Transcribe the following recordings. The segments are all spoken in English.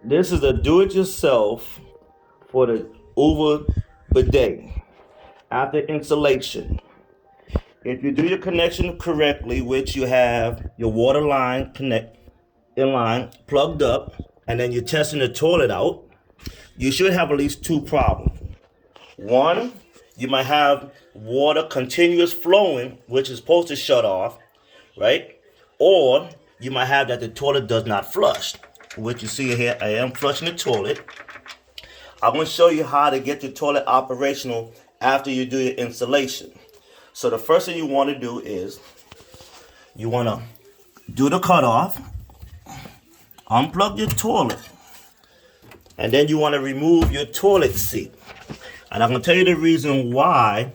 This is a do-it-yourself for the Ove bidet. After installation, if you do your connection correctly, which you have your water line plugged up, and then you're testing the toilet out, you should have at least two problems. One, you might have water continuous flowing, which is supposed to shut off, right? Or you might have that the toilet does not flush, which you see here. I am flushing the toilet. I'm going to show you how to get your toilet operational after you do your installation. So the first thing you want to do is you want to do the cutoff, unplug your toilet, and then you want to remove your toilet seat. And I'm going to tell you the reason why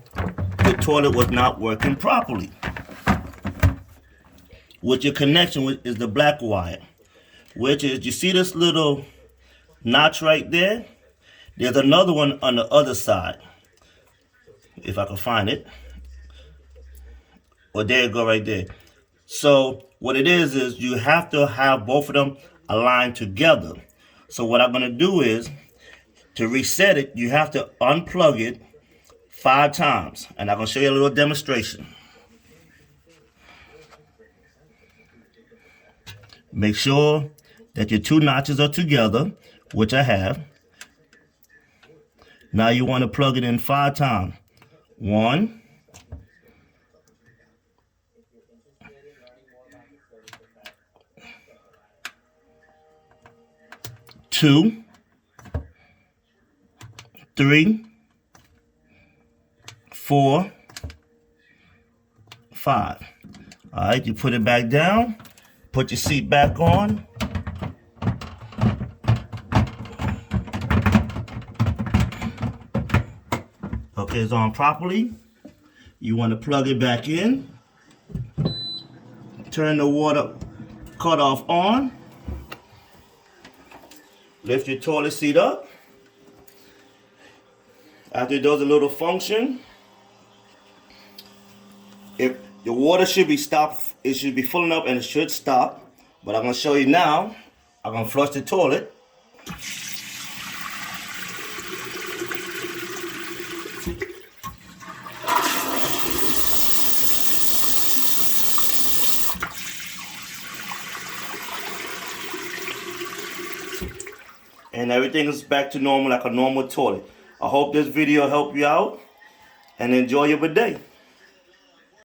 the toilet was not working properly. With your connection is the black wire, which is, you see this little notch right there? There's another one on the other side, if I can find it. Well, there you go right there. So what it is you have to have both of them aligned together. So what I'm going to do is, to reset it, you have to unplug it 5 times. And I'm going to show you a little demonstration. Make sure that your 2 notches are together, which I have. Now you want to plug it in 5 times. 1, 2, 3, 4, 5. All right, you put it back down, put your seat back on. Okay, it's on properly. You want to plug it back in. Turn the water cutoff on. Lift your toilet seat up. After it does a little function, if the water should be stopped, it should be filling up and it should stop. But I'm going to show you now. I'm going to flush the toilet. And everything is back to normal, like a normal toilet. I hope this video helped you out, and enjoy your bidet.